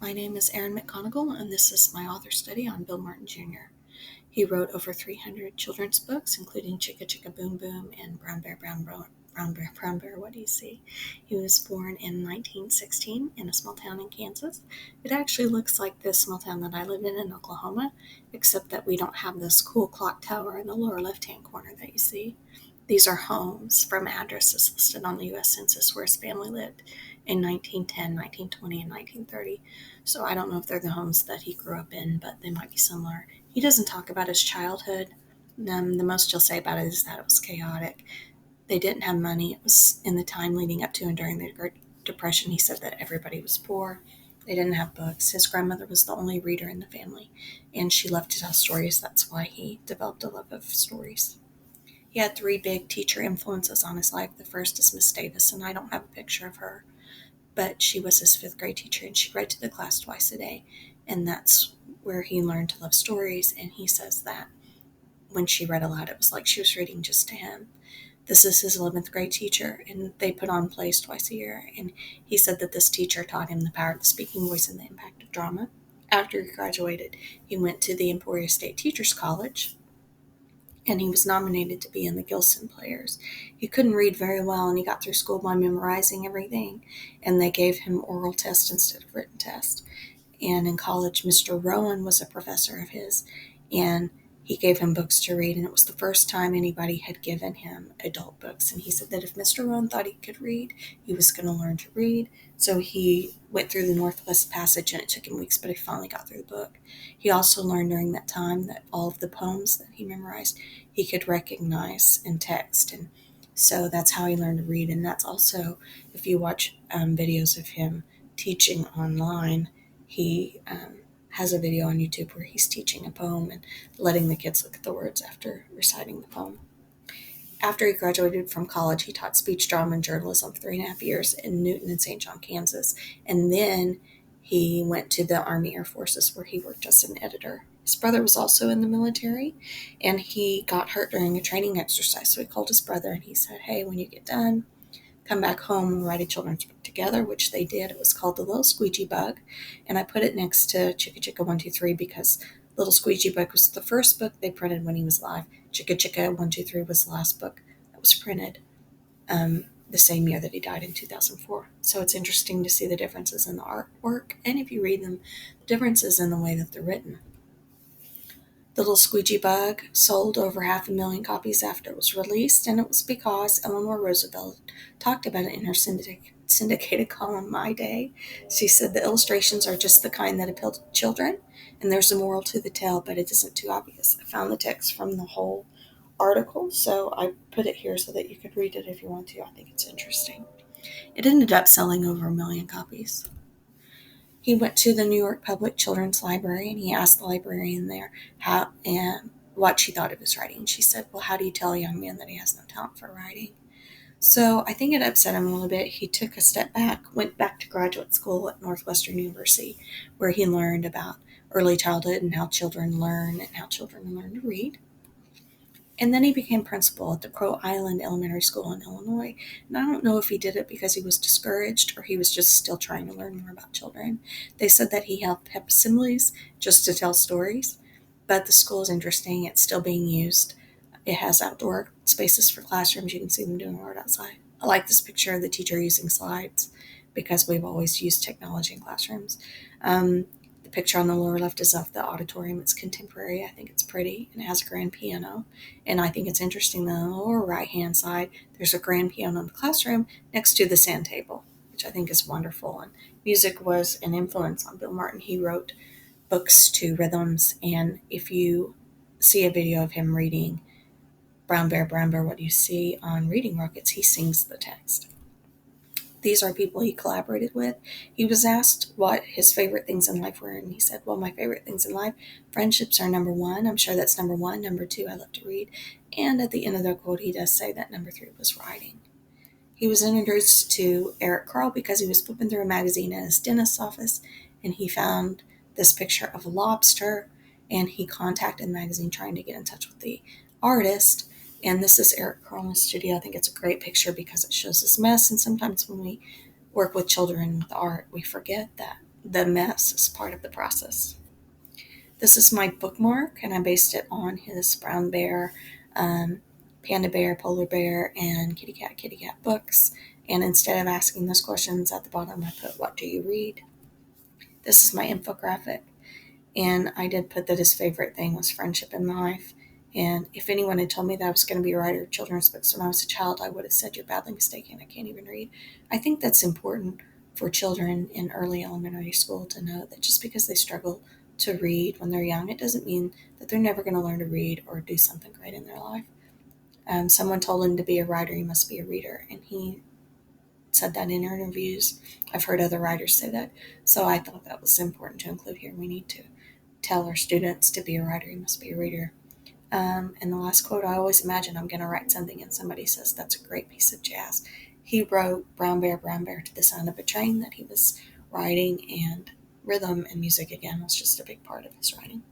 My name is Erin McGonigal, and this is my author study on Bill Martin Jr. He wrote over 300 children's books, including Chicka Chicka Boom Boom and Brown Bear, Brown Bear, Brown Bear, Brown Bear, What Do You See? He was born in 1916 in a small town in Kansas. It actually looks like the small town that I live in Oklahoma, except that we don't have this cool clock tower in the lower left-hand corner that you see. These are homes from addresses listed on the U.S. Census where his family lived in 1910, 1920, and 1930. So I don't know if they're the homes that he grew up in, but they might be similar. He doesn't talk about his childhood. The most he'll say about it is that it was chaotic. They didn't have money. It was in the time leading up to and during the Great Depression. He said that everybody was poor. They didn't have books. His grandmother was the only reader in the family, and she loved to tell stories. That's why he developed a love of stories. He had three big teacher influences on his life. The first is Miss Davis, and I don't have a picture of her, but she was his fifth grade teacher, and she read to the class twice a day, and that's where he learned to love stories. And he says that when she read aloud, it was like she was reading just to him. This is his 11th grade teacher, and they put on plays twice a year, and he said that this teacher taught him the power of the speaking voice and the impact of drama. After he graduated, he went to the Emporia State Teachers College, and he was nominated to be in the Gilson Players. He couldn't read very well, and he got through school by memorizing everything, and they gave him oral tests instead of written tests. And in college, Mr. Rowan was a professor of his, and he gave him books to read, and it was the first time anybody had given him adult books. And he said that if Mr. Rowan thought he could read, he was going to learn to read. So he went through the Northwest Passage, and it took him weeks, but he finally got through the book. He also learned during that time that all of the poems that he memorized, he could recognize in text. And so that's how he learned to read. And that's also, if you watch videos of him teaching online, he has a video on YouTube where he's teaching a poem and letting the kids look at the words after reciting the poem. After he graduated from college, he taught speech, drama, and journalism for 3.5 years in Newton and St. John, Kansas. And then he went to the Army Air Forces where he worked as an editor. His brother was also in the military, and he got hurt during a training exercise. So he called his brother and he said, "Hey, when you get done, come back home and write a children's book together," which they did. It was called The Little Squeegee Bug, and I put it next to Chicka Chicka 123 because Little Squeegee Bug was the first book they printed when he was alive. Chicka Chicka 123 was the last book that was printed the same year that he died in 2004. So it's interesting to see the differences in the artwork, and if you read them, the differences in the way that they're written. The Little Squeegee Bug sold over 500,000 copies after it was released, and it was because Eleanor Roosevelt talked about it in her syndicated column, My Day. She said the illustrations are just the kind that appeal to children, and there's a moral to the tale, but it isn't too obvious. I found the text from the whole article, so I put it here so that you could read it if you want to. I think it's interesting. It ended up selling over 1,000,000 copies. He went to the New York Public Children's Library, and he asked the librarian there how and what she thought of his writing. She said, "Well, how do you tell a young man that he has no talent for writing?" So I think it upset him a little bit. He took a step back, went back to graduate school at Northwestern University, where he learned about early childhood and how children learn and how children learn to read. And then he became principal at the Crow Island Elementary School in Illinois. And I don't know if he did it because he was discouraged or he was just still trying to learn more about children. They said that he held pep assemblies just to tell stories, but the school is interesting. It's still being used. It has outdoor spaces for classrooms. You can see them doing art outside. I like this picture of the teacher using slides because we've always used technology in classrooms. The picture on the lower left is of the auditorium. It's contemporary. I think it's pretty, and it has a grand piano. And I think it's interesting that on the lower right-hand side, there's a grand piano in the classroom next to the sand table, which I think is wonderful. And music was an influence on Bill Martin. He wrote books to rhythms, and if you see a video of him reading Brown Bear, What Do You See on Reading Rockets, he sings the text. These are people he collaborated with. He was asked what his favorite things in life were, and he said, "Well, my favorite things in life, friendships are number one. I'm sure that's number one. Number two, I love to read." And at the end of the quote, he does say that number three was writing. He was introduced to Eric Carle because he was flipping through a magazine in his dentist's office, and he found this picture of a lobster, and he contacted the magazine trying to get in touch with the artist. And this is Eric Carle in the studio. I think it's a great picture because it shows his mess. And sometimes when we work with children with art, we forget that the mess is part of the process. This is my bookmark, and I based it on his brown bear, um, panda bear, polar bear, and kitty cat books. And instead of asking those questions at the bottom, I put, "What do you read?" This is my infographic. And I did put that his favorite thing was friendship in life. And if anyone had told me that I was going to be a writer of children's books when I was a child, I would have said, "You're badly mistaken. I can't even read." I think that's important for children in early elementary school to know that just because they struggle to read when they're young, it doesn't mean that they're never going to learn to read or do something great in their life. Someone told him to be a writer, he must be a reader. And he said that in interviews. I've heard other writers say that. So I thought that was important to include here. We need to tell our students to be a writer, you must be a reader. And the last quote, I always imagine I'm going to write something and somebody says, "That's a great piece of jazz." He wrote Brown Bear to the sound of a train that he was writing, and rhythm and music, again, was just a big part of his writing.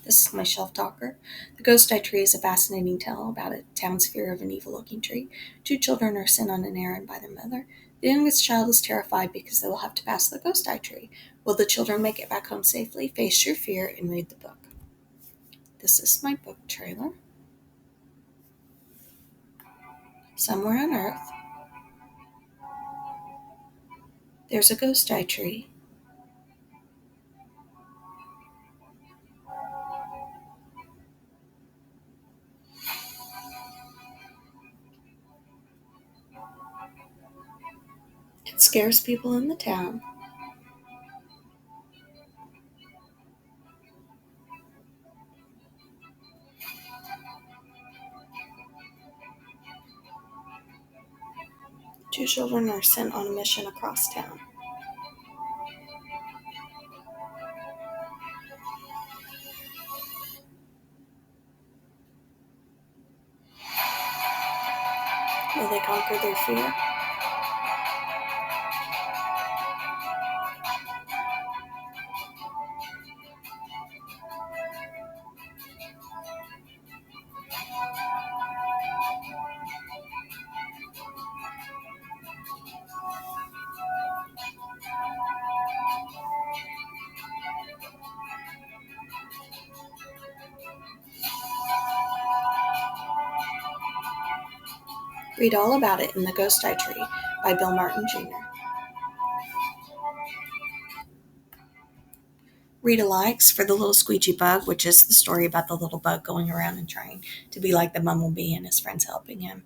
This is my shelf talker. The Ghost Eye Tree is a fascinating tale about a town's fear of an evil-looking tree. Two children are sent on an errand by their mother. The youngest child is terrified because they will have to pass the Ghost Eye Tree. Will the children make it back home safely? Face your fear and read the book. This is my book trailer. Somewhere on Earth, there's a Ghost Eye Tree. It scares people in the town. Two children are sent on a mission across town. Will they conquer their fear? Read all about it in The Ghost Eye Tree by Bill Martin Jr. Read-alikes for The Little Squeegee Bug, which is the story about the little bug going around and trying to be like the bumblebee and his friends helping him,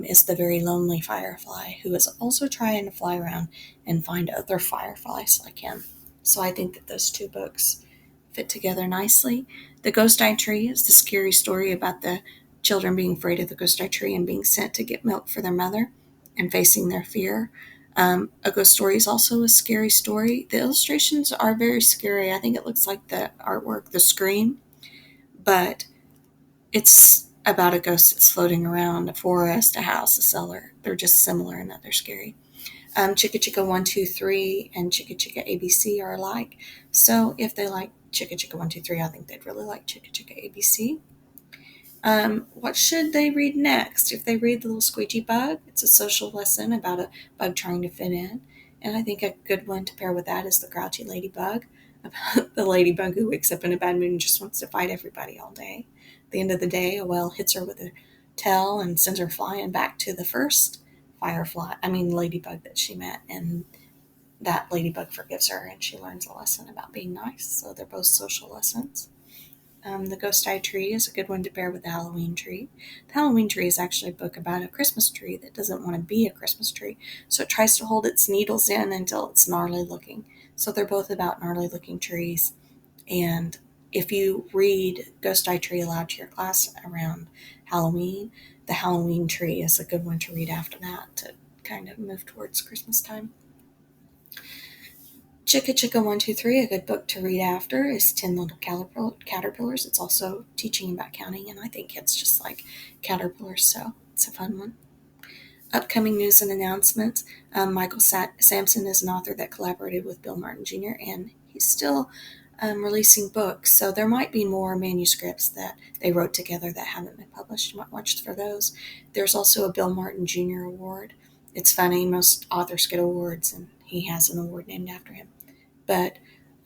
is the very lonely firefly who is also trying to fly around and find other fireflies like him. So I think that those two books fit together nicely. The Ghost Eye Tree is the scary story about the children being afraid of the Ghost Eye Tree and being sent to get milk for their mother and facing their fear. A Ghost Story is also a scary story. The illustrations are very scary. I think it looks like the artwork, The Scream, but it's about a ghost that's floating around a forest, a house, a cellar. They're just similar in that they're scary. Chicka Chicka 123 and Chicka Chicka ABC are alike. So if they like Chicka Chicka 123, I think they'd really like Chicka Chicka ABC. What should they read next? If they read The Little Squeegee Bug, it's a social lesson about a bug trying to fit in. And I think a good one to pair with that is The Grouchy Ladybug, about the ladybug who wakes up in a bad mood and just wants to fight everybody all day. At the end of the day, a whale hits her with a tail and sends her flying back to the first ladybug that she met. And that ladybug forgives her and she learns a lesson about being nice. So they're both social lessons. The Ghost Eye Tree is a good one to pair with the Halloween Tree. The Halloween Tree is actually a book about a Christmas tree that doesn't want to be a Christmas tree, so it tries to hold its needles in until it's gnarly looking. So they're both about gnarly looking trees. And if you read Ghost Eye Tree aloud to your class around Halloween, the Halloween Tree is a good one to read after that to kind of move towards Christmas time. Chicka Chicka 123, a good book to read after, is 10 Little Caterpillars. It's also teaching about counting, and I think kids just like caterpillars, so it's a fun one. Upcoming news and announcements. Michael Sampson is an author that collaborated with Bill Martin Jr., and he's still releasing books, so there might be more manuscripts that they wrote together that haven't been published. You might watch for those. There's also a Bill Martin Jr. Award. It's funny, most authors get awards, and he has an award named after him. But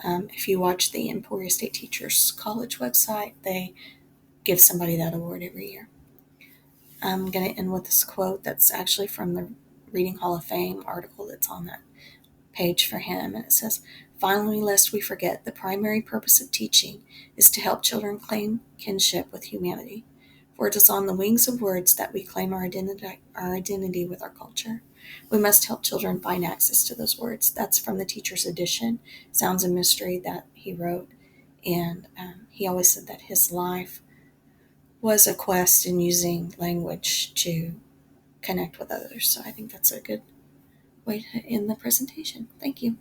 if you watch the Emporia State Teachers College website, they give somebody that award every year. I'm going to end with this quote that's actually from the Reading Hall of Fame article that's on that page for him. And it says, "Finally, lest we forget, the primary purpose of teaching is to help children claim kinship with humanity. For it is on the wings of words that we claim our identity with our culture. We must help children find access to those words." That's from the Teacher's Edition, Sounds and Mystery, that he wrote. And he always said that his life was a quest in using language to connect with others. So I think that's a good way to end the presentation. Thank you.